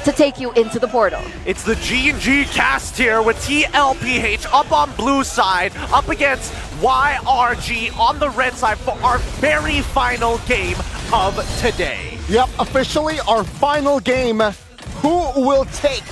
to take you into the portal. It's the G&G cast here with 𝐝𝐿𝐴 up on blue side, up against 𝐈𝐍𝐒 on the red side for our very final game of today. Yep, officially our final game. Who will take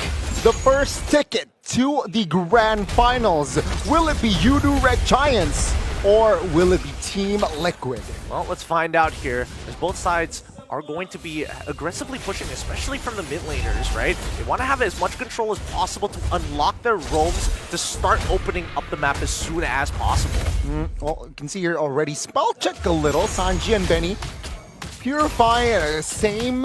the first ticket to the grand finals? Will it be Yoodo Red Giants or will it be Team Liquid? Well, let's find out here, as both sides are going to be aggressively pushing, especially from the mid laners, right? They want to have as much control as possible to unlock their roams to start opening up the map as soon as possible. Well, you can see here already, spell check a little, Sanji and Benny. Purify, same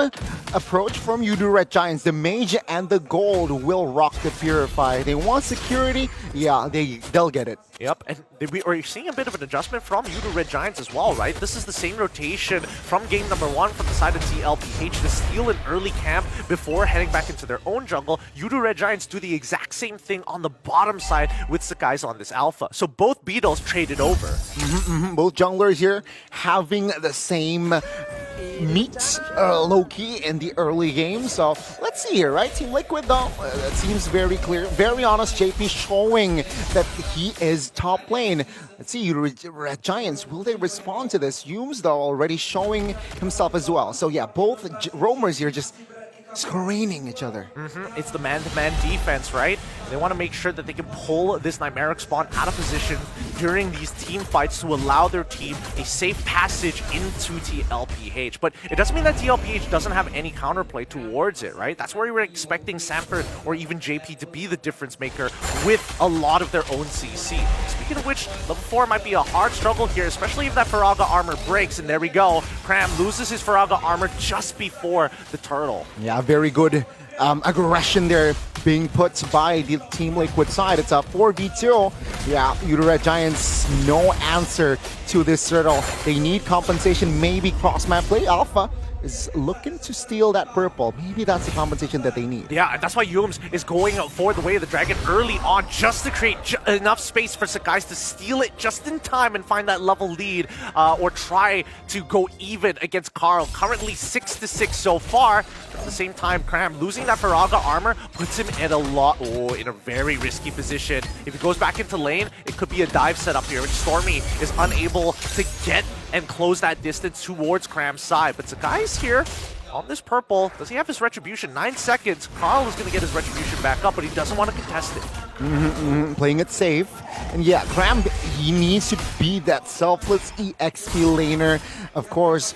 approach from Yoodo Red Giants. The mage and the gold will rock the Purify. They want security, yeah, they'll get it. Yep, and we are seeing a bit of an adjustment from Yoodo Red Giants as well, right? This is the same rotation from game number 1 from the side of 𝐝𝐿𝐴 to steal an early camp before heading back into their own jungle. Yoodo Red Giants do the exact same thing on the bottom side with 𝐼𝐍𝐄 on this alpha. So both Beatles traded over. Both junglers here having the same meets low-key in the early game. So let's see here, right? Team Liquid though, it seems very clear, very honest. JP showing that he is top lane. Let's see, Yoodo Red Giants, will they respond to this? 𝐝𝐚𝐲𝐬 though already showing himself as well. So yeah, both roamers here just screening each other. It's the man-to-man defense, right? They want to make sure that they can pull this Chimeric spawn out of position during these team fights to allow their team a safe passage into 𝐝𝐿𝐴. But it doesn't mean that 𝐝𝐿𝐴 doesn't have any counterplay towards it, right? That's where we were expecting Sanford or even JP to be the difference maker with a lot of their own CC. Speaking of which, level 4 might be a hard struggle here, especially if that Faraga armor breaks. And there we go. 𝐼𝐸 loses his Faraga armor just before the turtle. Yeah, very good aggression there being put by the Team Liquid side. It's a 4v2. Yeah, Yoodo Red Giants, no answer to this turtle. They need compensation, maybe cross-map play. Alpha is looking to steal that purple. Maybe that's the compensation that they need. Yeah, that's why 𝐝𝐚𝐲 is going for the way of the dragon early on, just to create enough space for 𝐼𝐍𝐄 to steal it just in time and find that level lead, or try to go even against Karl. Currently 6-6 so far. At the same time, 𝐼𝐸 losing that Faraga armor puts him in in a very risky position. If he goes back into lane, it could be a dive setup here, and Stormy is unable to get and close that distance towards 𝐼𝐸's side. But 𝐼𝐍𝐄's here on this purple. Does he have his retribution? 9 seconds. Karl is going to get his retribution back up, but he doesn't want to contest it. Playing it safe. And yeah, 𝐼𝐸, he needs to be that selfless EXP laner. Of course,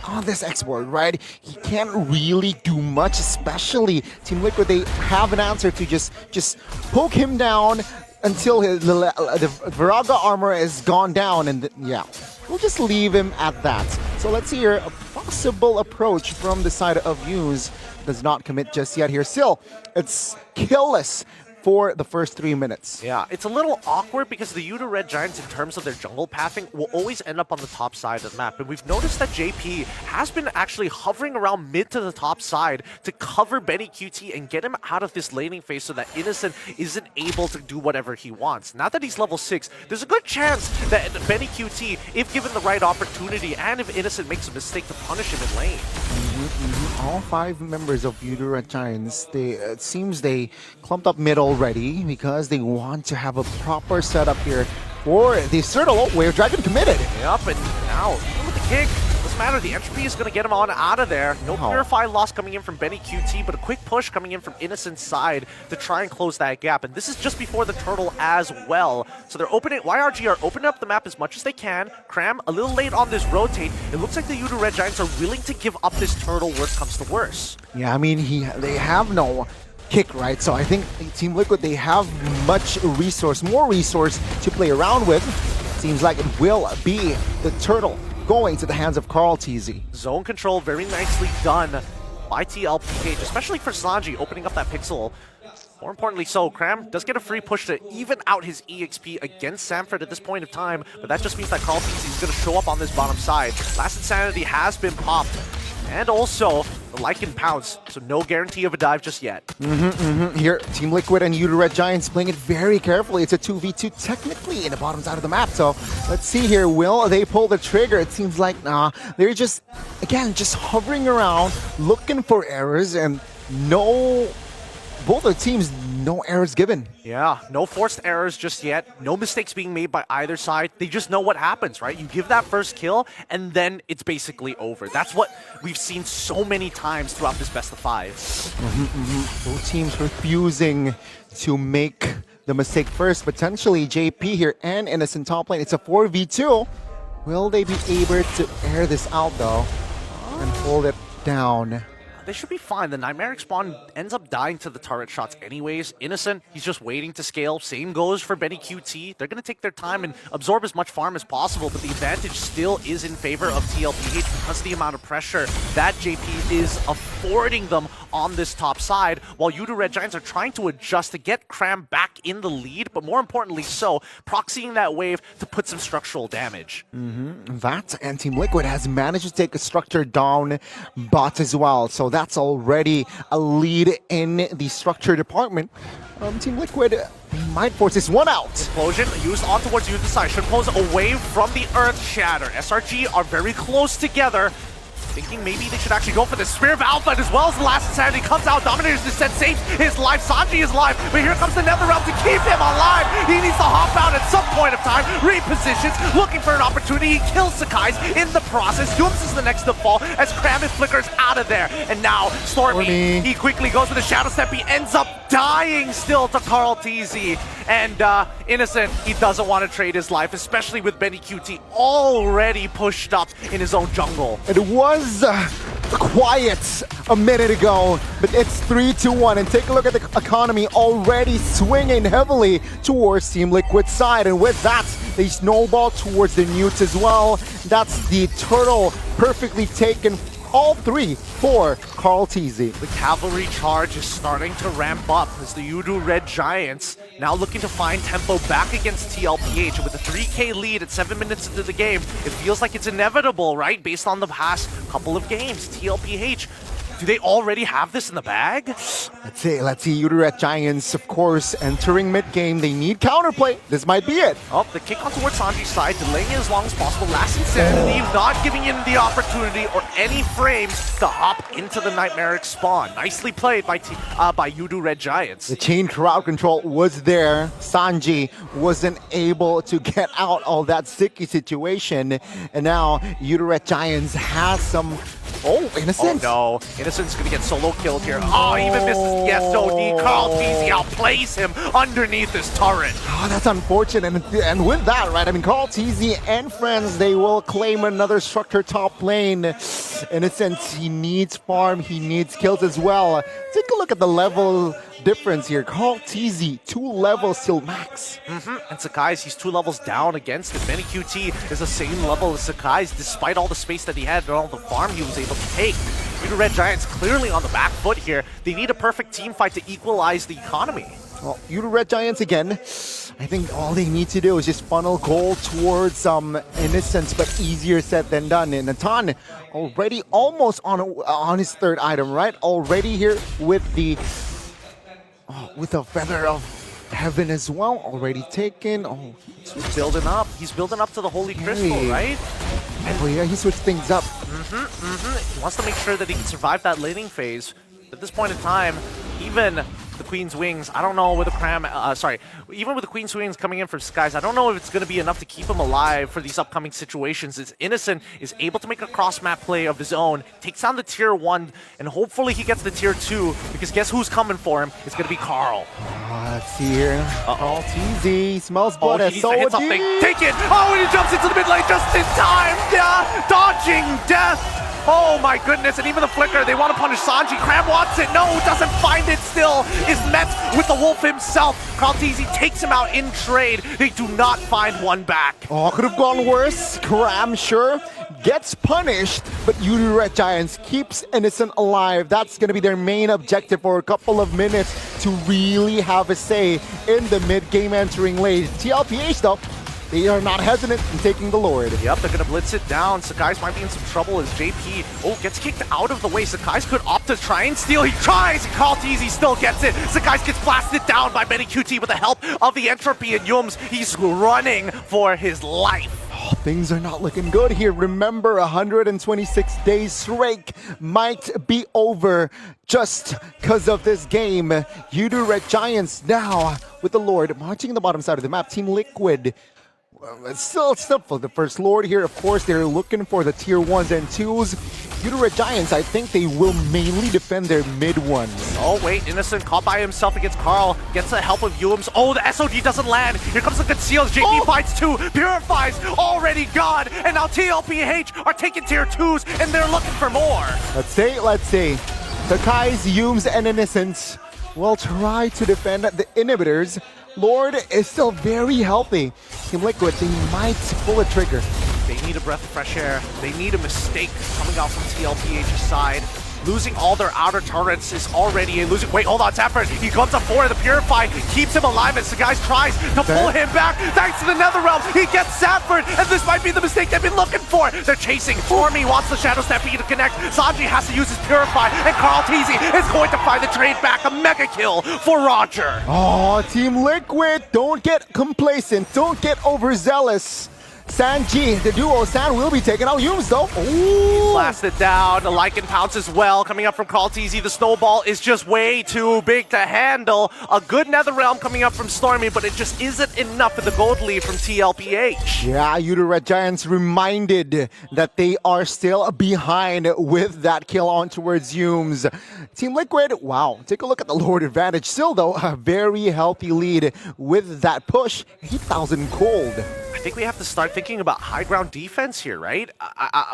on this export, right? He can't really do much, especially Team Liquid. They have an answer to just poke him down until the Faraga armor is gone down, and yeah, we'll just leave him at that. So let's see here, a possible approach from the side of 𝐝𝐚𝐲 does not commit just yet here. Still, it's killless for the first 3 minutes. Yeah, it's a little awkward because the Yoodo Red Giants, in terms of their jungle pathing, will always end up on the top side of the map. And we've noticed that JP has been actually hovering around mid to the top side to cover BennyQt and get him out of this laning phase so that Innocent isn't able to do whatever he wants. Now that he's level 6, there's a good chance that BennyQt, if given the right opportunity, and if Innocent makes a mistake, to punish him in lane. All 5 members of Yoodo Red Giants, it seems they clumped up mid already because they want to have a proper setup here for this turtle where Dragon committed. Yep, and now, even with the kick, doesn't matter. The entropy is going to get him on out of there. No Purify loss coming in from BennyQt, but a quick push coming in from Innocent's side to try and close that gap. And this is just before the turtle as well. So they're opening, 𝐻𝑖𝑟𝑔 are opening up the map as much as they can. 𝐼𝐸 a little late on this rotate. It looks like the Yoodo Red Giants are willing to give up this turtle worst comes to worst. Yeah, I mean, they have no kick, right? So I think Team Liquid, they have more resource to play around with. Seems like it will be the turtle going to the hands of Karltzy. Zone control very nicely done by 𝐝𝐿𝐴, especially for Sanji opening up that pixel. More importantly so, 𝐼𝐸 does get a free push to even out his EXP against Sanford at this point of time, but that just means that Karltzy is going to show up on this bottom side. Last Insanity has been popped, and also the Lycan pounce, so no guarantee of a dive just yet. Here, Team Liquid and Yoodo Red Giants playing it very carefully. It's a 2v2 technically in the bottom side of the map, so let's see here. Will they pull the trigger? It seems like, nah. They're just, again, just hovering around, looking for errors, and both the teams, no errors given. Yeah, no forced errors just yet. No mistakes being made by either side. They just know what happens, right? You give that first kill, and then it's basically over. That's what we've seen so many times throughout this best of 5. Both teams refusing to make the mistake first. Potentially JP here and Innocent top lane. It's a 4v2. Will they be able to air this out though and hold it down? They should be fine. The Nightmaric spawn ends up dying to the turret shots anyways. Innocent, he's just waiting to scale. Same goes for 𝐵ennyQt. They're going to take their time and absorb as much farm as possible, but the advantage still is in favor of 𝐶LPH because of the amount of pressure that JP is affording them on this top side, while Yoodo Red Giants are trying to adjust to get 𝐼𝐸 back in the lead, but more importantly so, proxying that wave to put some structural damage. That, and Team Liquid has managed to take a structure down bot as well, so that's already a lead in the structure department. Team Liquid might force this one out. Explosion used on towards Yoodo's side. Should pose away from the Earth Shatter. SRG are very close together. Thinking maybe they should actually go for the Spear of Alpha, and as well as the last insanity comes out. Dominator's Descent saves his life. Sanji is alive, but here comes the Nether Realm to keep him alive. He needs to hop out at some point of time, repositions, looking for an opportunity. He kills 𝐸𝐻𝐻 in the process. Yooms is the next to fall as 𝐸𝐸 flickers out of there. And now Stormy, he quickly goes for the Shadow Step. He ends up dying still to Karltzy. And Innocent, he doesn't want to trade his life, especially with 𝐵ennyQt already pushed up in his own jungle. It was quiet a minute ago, but it's 3-2-1, and take a look at the economy already swinging heavily towards Team Liquid's side, and with that, they snowball towards the Newts as well. That's the turtle perfectly taken. All 3 for Karltzy. The cavalry charge is starting to ramp up as the Yoodo Red Giants now looking to find tempo back against 𝐶LPH. And with a 3K lead at 7 minutes into the game, it feels like it's inevitable, right? Based on the past couple of games. 𝐶LPH, do they already have this in the bag? Let's see Yoodo Red Giants, of course, entering mid-game. They need counterplay. This might be it. Oh, the kick on towards Sanji's side, delaying it as long as possible. Last insanity, not giving him the opportunity or any frames to hop into the Nightmaric spawn. Nicely played by Yoodo Red Giants. The chain crowd control was there. Sanji wasn't able to get out of that sticky situation. And now Yoodo Red Giants has some... Oh, Innocent. Oh no, Innocent's gonna get solo killed here. Oh, even misses the SOD. Karltzy outplays him underneath this turret. Oh, that's unfortunate. And with that, right, I mean, Karltzy and friends, they will claim another structure top lane. Innocent, he needs farm, he needs kills as well. Take a look at the level difference here. Karltzy, 2 levels till max. And 𝐸𝐻𝐻, he's 2 levels down against it. 𝐵ennyQt is the same level as 𝐸𝐻𝐻, despite all the space that he had and all the farm he was able to take. Yoodo Red Giants clearly on the back foot here. They need a perfect team fight to equalize the economy. Well, Yoodo Red Giants again, I think all they need to do is just funnel gold towards Innocence, but easier said than done. And Natan already almost on his 3rd item, right? Already here with the Feather of Heaven as well, already taken. Oh, he's building up. He's building up to the Holy Crystal, right? Oh yeah, he switched things up. He wants to make sure that he can survive that laning phase. At this point in time, even the Queen's Wings, I don't know with the even with the Queen's Wings coming in from Skies, I don't know if it's going to be enough to keep him alive for these upcoming situations. As Innocent is able to make a cross-map play of his own, takes down the tier 1, and hopefully he gets the tier 2, because guess who's coming for him? It's going to be Karl. Let's see here. Karltzy smells blood. He needs to hit something. Take it! Oh, and he jumps into the mid lane just in time! Yeah, dodging death! Oh my goodness, and even the flicker, they want to punish Sanji. 𝐸𝐻𝐻 wants it, no, doesn't find it still, is met with the wolf himself. Karltzy takes him out in trade. They do not find one back. Oh, could have gone worse. 𝐸𝐻𝐻, sure, gets punished, but Yoodo Red Giants keeps Innocent alive. That's going to be their main objective for a couple of minutes to really have a say in the mid-game entering lane. 𝐶LPH, though, they are not hesitant in taking the Lord. Yep, they're going to blitz it down. 𝐸𝐻𝐻 might be in some trouble as JP, gets kicked out of the way. 𝐸𝐻𝐻 could opt to try and steal. He tries, and Karltzy still gets it. 𝐸𝐻𝐻 gets blasted down by 𝐵ennyQt with the help of the Entropy, and Yooms, he's running for his life. things are not looking good here. Remember, 126 days streak might be over just because of this game. Yoodo Red Giants now with the Lord marching in the bottom side of the map. Team Liquid still for the first Lord here. Of course, they're looking for the tier 1s and 2s. Yoodo Red Giants, I think they will mainly defend their mid ones. Oh wait, Innocent caught by himself against Karl. Gets the help of 𝐝𝐚𝐲𝐬. Oh, the SOD doesn't land. Here comes the conceals. JP fights 2. Purifies already gone. And now 𝐝𝐿PH are taking tier 2s and they're looking for more. Let's see. The 𝐼𝐍𝐿, and Innocents will try to defend the inhibitors. Lord is still very healthy. Team Liquid, they might pull a trigger. They need a breath of fresh air. They need a mistake coming out from 𝐝𝐿PH's side. Losing all their outer turrets is already a losing. Wait, hold on, Sanford. He comes up for the Purify, keeps him alive as the guy tries to pull him back. Thanks to the Netherrealm, he gets Sanford, and this might be the mistake they've been looking for. They're chasing. Stormy wants the Shadow Stampede to connect. 𝐸𝐸 has to use his Purify, and Karltzy is going to find the trade back. A mega kill for Roger. Oh, Team Liquid, don't get complacent. Don't get overzealous. 𝐸𝐸, the duo San will be taking out 𝐝𝐚𝐲 though. Ooh. Blasted down. The Lycan pounce as well. Coming up from Karltzy. The snowball is just way too big to handle. A good Netherrealm coming up from Stormy, but it just isn't enough for the gold lead from 𝐝𝐿PH. Yeah, Yoodo Red Giants reminded that they are still behind with that kill on towards 𝐝𝐚𝐲. Team Liquid, wow, take a look at the Lord advantage. Still though, a very healthy lead with that push. 8,000 gold. I think we have to start thinking about high ground defense here, right?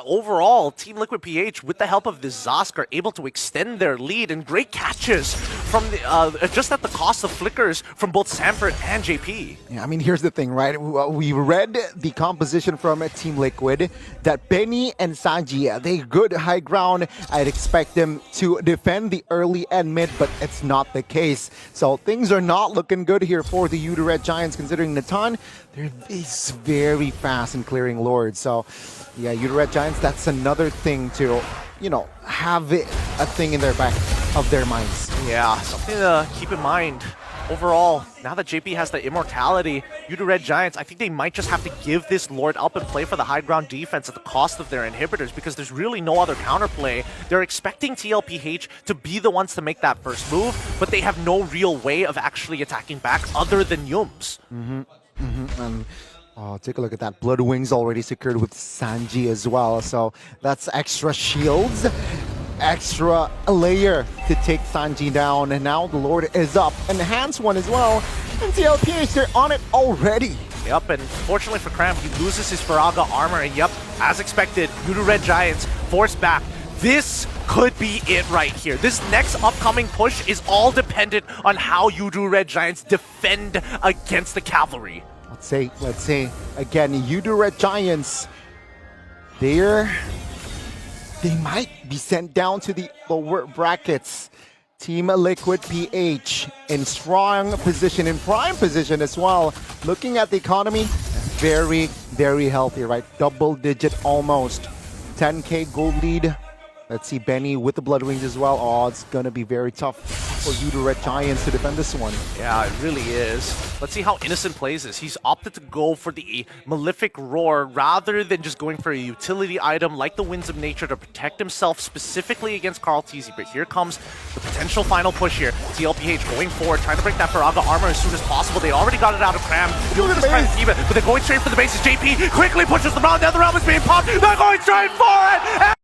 Overall, Team Liquid PH, with the help of the 𝐸𝐸, are able to extend their lead, and great catches from the, just at the cost of flickers from both Sanford and JP. Yeah, I mean, here's the thing, right? We read the composition from Team Liquid that Benny and 𝐸𝐸, they good high ground. I'd expect them to defend the early and mid, but it's not the case. So things are not looking good here for the Yoodo Red Giants, considering Natan, they're very fast in clearing Lords. So yeah, Yoodo Red Giants, that's another thing to, you know, have a thing in their back of their minds. Yeah, something to keep in mind. Overall, now that JP has the immortality, Yoodo Red Giants, I think they might just have to give this Lord up and play for the high ground defense at the cost of their inhibitors, because there's really no other counterplay. They're expecting 𝐝𝐿PH to be the ones to make that first move, but they have no real way of actually attacking back other than 𝐝𝐚𝐲𝐬. Take a look at that. Blood Wings already secured with 𝐸𝐸 as well. So that's extra shields, extra layer to take 𝐸𝐸 down. And now the Lord is up. Enhanced one as well. And 𝐝𝐿PH, they're on it already. Yep, and fortunately for Cram, he loses his Faraga armor. And yep, as expected, Yoodo Red Giants forced back. This could be it right here. This next upcoming push is all dependent on how Yoodo Red Giants defend against the cavalry. Let's say again, Yoodo Red Giants, they might be sent down to the lower brackets. Team Liquid PH in strong position, in prime position as well. Looking at the economy, very healthy, right? Double digit almost. 10K gold lead. Let's see Benny with the Blood Wings as well. Oh, it's gonna be very tough for Yoodo Red Giants to defend this one. Yeah, it really is. Let's see how Innocent plays this. He's opted to go for the Malefic Roar rather than just going for a utility item like the Winds of Nature to protect himself specifically against Karltzy. But here comes the potential final push here. 𝐝𝐿PH going forward, trying to break that Faraga armor as soon as possible. They already got it out of Cram. He'll just try to keep it, but they're going straight for the bases. JP quickly pushes them around. The other realm is being popped. They're going straight for it!